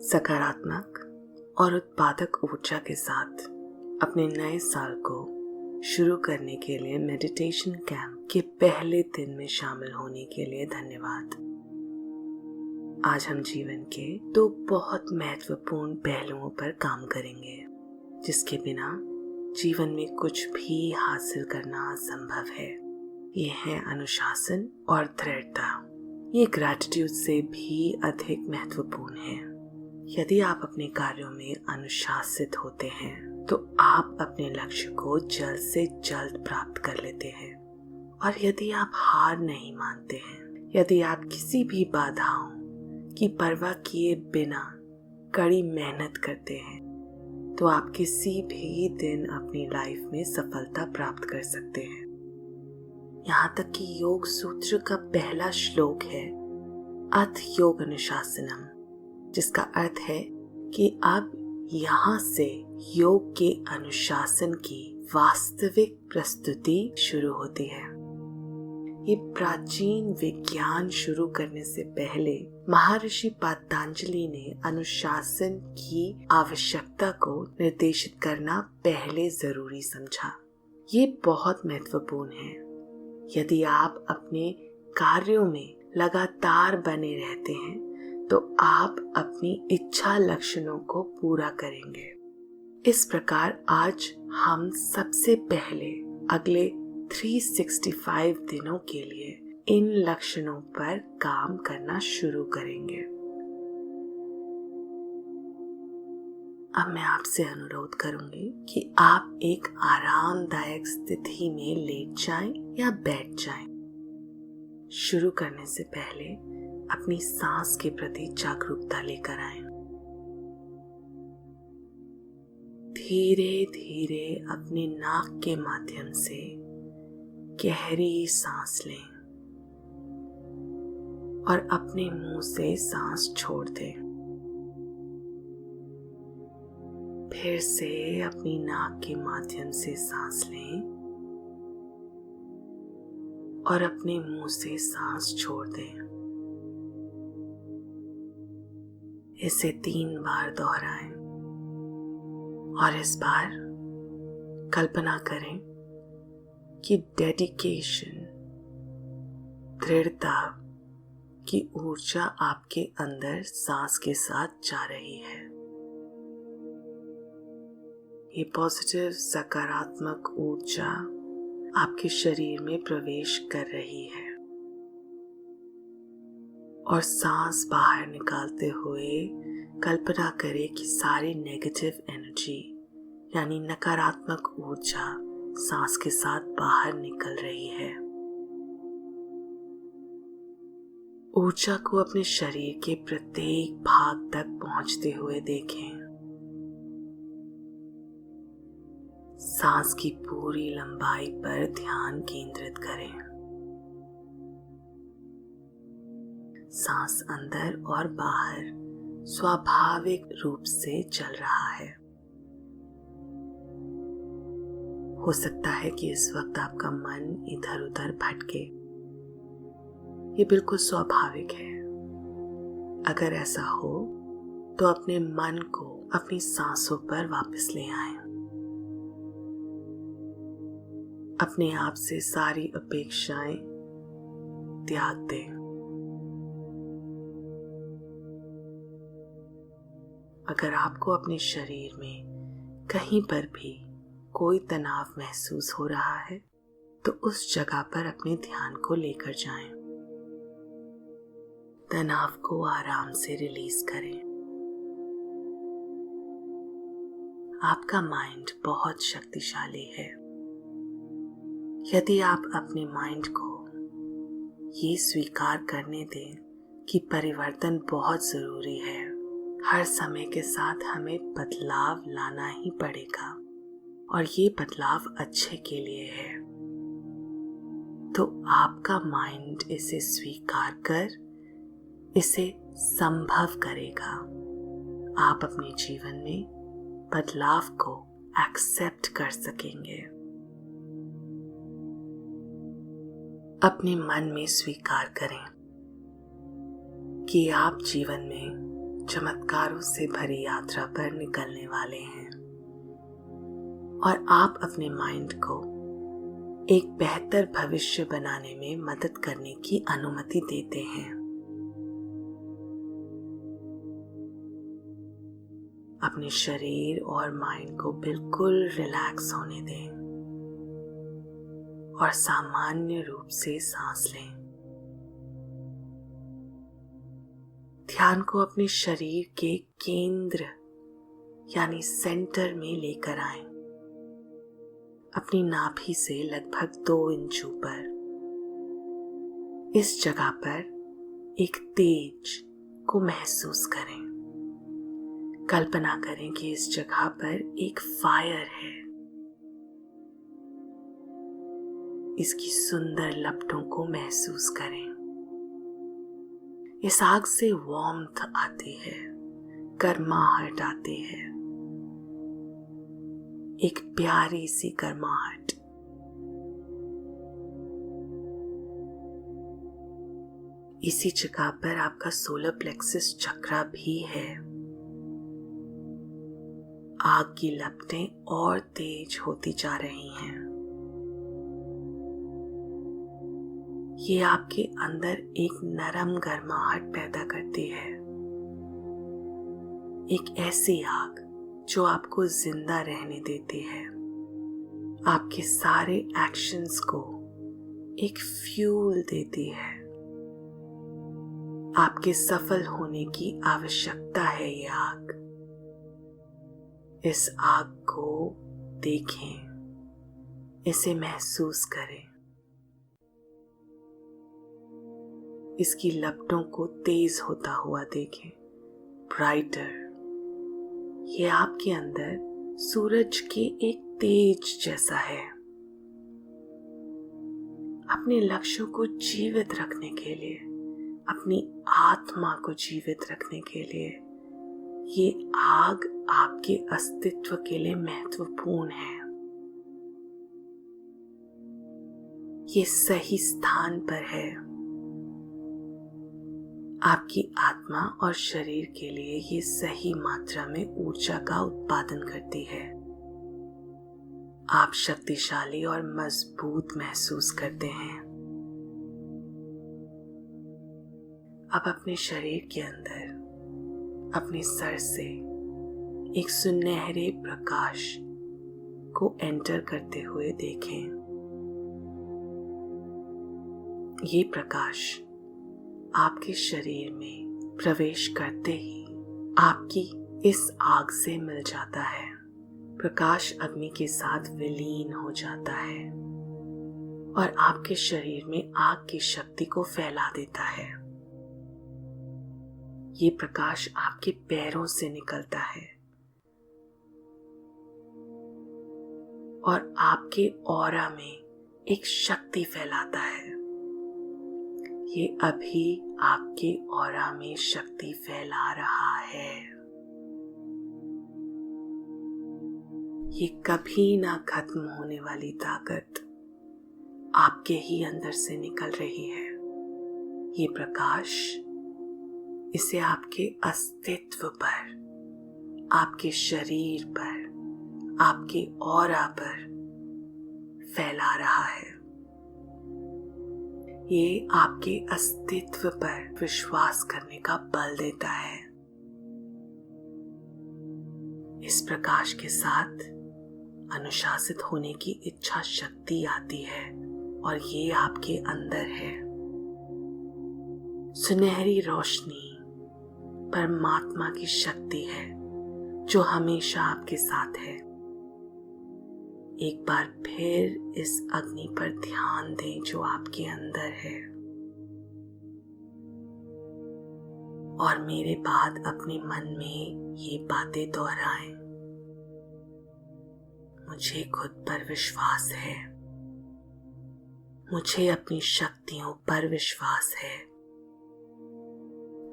सकारात्मक और उत्पादक ऊर्जा के साथ अपने नए साल को शुरू करने के लिए मेडिटेशन कैंप के पहले दिन में शामिल होने के लिए धन्यवाद। आज हम जीवन के दो बहुत महत्वपूर्ण पहलुओं पर काम करेंगे जिसके बिना जीवन में कुछ भी हासिल करना असंभव है। ये है अनुशासन और दृढ़ता। ये ग्रैटिट्यूड से भी अधिक महत्वपूर्ण है। यदि आप अपने कार्यों में अनुशासित होते हैं तो आप अपने लक्ष्य को जल्द से जल्द प्राप्त कर लेते हैं। और यदि आप हार नहीं मानते हैं, यदि आप किसी भी बाधाओं की परवाह किए बिना कड़ी मेहनत करते हैं, तो आप किसी भी दिन अपनी लाइफ में सफलता प्राप्त कर सकते हैं। यहाँ तक कि योग सूत्र का पहला श्लोक है अथ योग अनुशासनम, जिसका अर्थ है कि अब यहाँ से योग के अनुशासन की वास्तविक प्रस्तुति शुरू होती है। ये प्राचीन विज्ञान शुरू करने से पहले महर्षि पतंजलि ने अनुशासन की आवश्यकता को निर्देशित करना पहले जरूरी समझा। ये बहुत महत्वपूर्ण है। यदि आप अपने कार्यों में लगातार बने रहते हैं तो आप अपनी इच्छा लक्ष्यों को पूरा करेंगे। इस प्रकार आज हम सबसे पहले अगले 365 दिनों के लिए इन लक्ष्यों पर काम करना शुरू करेंगे। अब मैं आपसे अनुरोध करूंगी कि आप एक आरामदायक स्थिति में लेट जाएं या बैठ जाएं। शुरू करने से पहले अपनी सांस के प्रति जागरूकता लेकर आएं। धीरे धीरे अपने नाक के माध्यम से गहरी सांस लें और अपने मुंह से सांस छोड़ दें। फिर से अपनी नाक के माध्यम से सांस लें और अपने मुंह से सांस छोड़ दें। इसे 3 बार दोहराएं और इस बार कल्पना करें कि डेडिकेशन, दृढ़ता की ऊर्जा आपके अंदर सांस के साथ जा रही है। ये पॉजिटिव सकारात्मक ऊर्जा आपके शरीर में प्रवेश कर रही है और सांस बाहर निकालते हुए कल्पना करें कि सारी नेगेटिव एनर्जी यानी नकारात्मक ऊर्जा सांस के साथ बाहर निकल रही है। ऊर्जा को अपने शरीर के प्रत्येक भाग तक पहुंचते हुए देखें। सांस की पूरी लंबाई पर ध्यान केंद्रित करें। सांस अंदर और बाहर स्वाभाविक रूप से चल रहा है। हो सकता है कि इस वक्त आपका मन इधर उधर भटके। ये बिल्कुल स्वाभाविक है। अगर ऐसा हो तो अपने मन को अपनी सांसों पर वापस ले आएं। अपने आप से सारी अपेक्षाएं त्याग दें। अगर आपको अपने शरीर में कहीं पर भी कोई तनाव महसूस हो रहा है तो उस जगह पर अपने ध्यान को लेकर जाएं। तनाव को आराम से रिलीज करें। आपका माइंड बहुत शक्तिशाली है। यदि आप अपने माइंड को ये स्वीकार करने दें कि परिवर्तन बहुत जरूरी है, हर समय के साथ हमें बदलाव लाना ही पड़ेगा और ये बदलाव अच्छे के लिए है, तो आपका माइंड इसे स्वीकार कर इसे संभव करेगा। आप अपने जीवन में बदलाव को एक्सेप्ट कर सकेंगे। अपने मन में स्वीकार करें कि आप जीवन में चमत्कारों से भरी यात्रा पर निकलने वाले हैं और आप अपने माइंड को एक बेहतर भविष्य बनाने में मदद करने की अनुमति देते हैं। अपने शरीर और माइंड को बिल्कुल रिलैक्स होने दें और सामान्य रूप से सांस लें। ध्यान को अपने शरीर के केंद्र यानी सेंटर में लेकर आएं। अपनी नाभि से लगभग 2 इंच ऊपर इस जगह पर एक तेज को महसूस करें। कल्पना करें कि इस जगह पर एक फायर है। इसकी सुंदर लपटों को महसूस करें। इस आग से वार्मथ आती है, गर्माहट आती है, एक प्यारी सी गर्माहट। इसी जगह पर आपका सोलर प्लेक्सस चक्र भी है। आग की लपटें और तेज होती जा रही हैं। ये आपके अंदर एक नरम गर्माहट पैदा करती है, एक ऐसी आग जो आपको जिंदा रहने देती है, आपके सारे एक्शंस को एक फ्यूल देती है। आपके सफल होने की आवश्यकता है ये आग। इस आग को देखें, इसे महसूस करें। इसकी लपटों को तेज होता हुआ देखें, ब्राइटर। ये आपके अंदर सूरज के एक तेज जैसा है। अपने लक्ष्यों को जीवित रखने के लिए, अपनी आत्मा को जीवित रखने के लिए ये आग आपके अस्तित्व के लिए महत्वपूर्ण है। ये सही स्थान पर है। आपकी आत्मा और शरीर के लिए ये सही मात्रा में ऊर्जा का उत्पादन करती है। आप शक्तिशाली और मजबूत महसूस करते हैं। अब अपने शरीर के अंदर अपने सर से एक सुनहरे प्रकाश को एंटर करते हुए देखें। ये प्रकाश आपके शरीर में प्रवेश करते ही आपकी इस आग से मिल जाता है। प्रकाश अग्नि के साथ विलीन हो जाता है और आपके शरीर में आग की शक्ति को फैला देता है। ये प्रकाश आपके पैरों से निकलता है और आपके ऑरा में एक शक्ति फैलाता है। ये अभी आपके ऑरा में शक्ति फैला रहा है। ये कभी ना खत्म होने वाली ताकत आपके ही अंदर से निकल रही है। ये प्रकाश इसे आपके अस्तित्व पर, आपके शरीर पर, आपके ऑरा पर फैला रहा है। ये आपके अस्तित्व पर विश्वास करने का बल देता है। इस प्रकाश के साथ अनुशासित होने की इच्छा शक्ति आती है और ये आपके अंदर है। सुनहरी रोशनी परमात्मा की शक्ति है जो हमेशा आपके साथ है। एक बार फिर इस अग्नि पर ध्यान दें जो आपके अंदर है और मेरे बाद अपने मन में ये बातें दोहराएं। मुझे खुद पर विश्वास है। मुझे अपनी शक्तियों पर विश्वास है।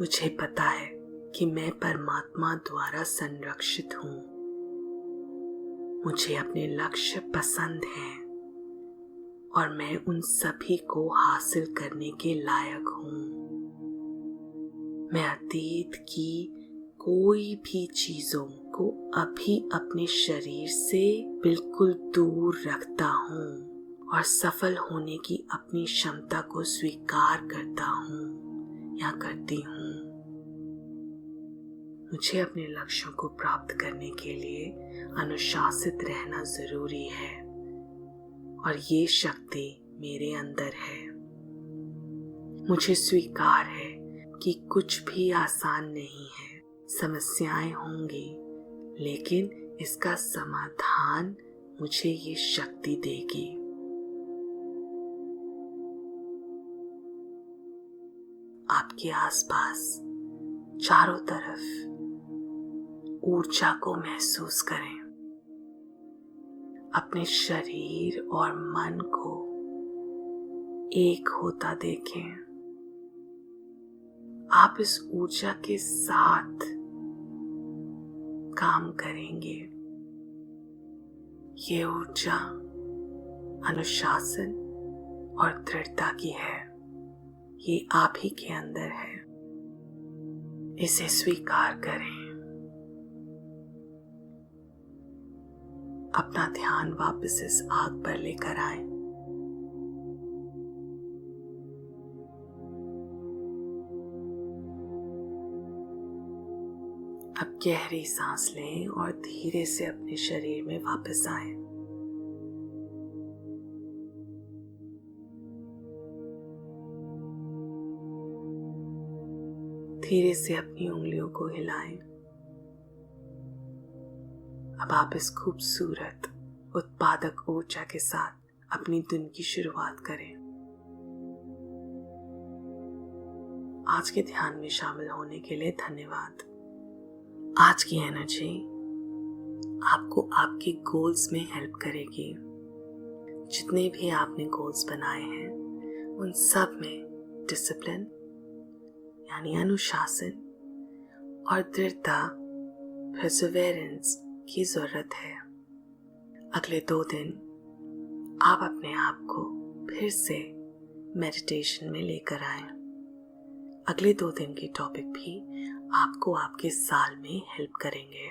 मुझे पता है कि मैं परमात्मा द्वारा संरक्षित हूँ। मुझे अपने लक्ष्य पसंद हैं और मैं उन सभी को हासिल करने के लायक हूँ। मैं अतीत की कोई भी चीजों को अभी अपने शरीर से बिल्कुल दूर रखता हूँ और सफल होने की अपनी क्षमता को स्वीकार करता हूँ या करती हूँ। मुझे अपने लक्ष्यों को प्राप्त करने के लिए अनुशासित रहना जरूरी है और ये शक्ति मेरे अंदर है। मुझे स्वीकार है कि कुछ भी आसान नहीं है, समस्याएं होंगी, लेकिन इसका समाधान मुझे ये शक्ति देगी। आपके आसपास चारों तरफ ऊर्जा को महसूस करें। अपने शरीर और मन को एक होता देखें। आप इस ऊर्जा के साथ काम करेंगे। ये ऊर्जा अनुशासन और दृढ़ता की है। ये आप ही के अंदर है। इसे स्वीकार करें। अपना ध्यान वापस इस आग पर लेकर आए। अब गहरी सांस लें और धीरे से अपने शरीर में वापस आए। धीरे से अपनी उंगलियों को हिलाएं। अब आप इस खूबसूरत उत्पादक ऊर्जा के साथ अपनी दिन की शुरुआत करें। आज के ध्यान में शामिल होने के लिए धन्यवाद। आज की एनर्जी आपको आपके गोल्स में हेल्प करेगी। जितने भी आपने गोल्स बनाए हैं उन सब में डिसिप्लिन यानी अनुशासन और दृढ़ता परसिवेरेंस की जरूरत है। अगले 2 दिन आप अपने आप को फिर से मेडिटेशन में लेकर आए। अगले 2 दिन के टॉपिक भी आपको आपके साल में हेल्प करेंगे।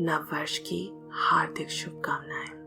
नव वर्ष की हार्दिक शुभकामनाएं।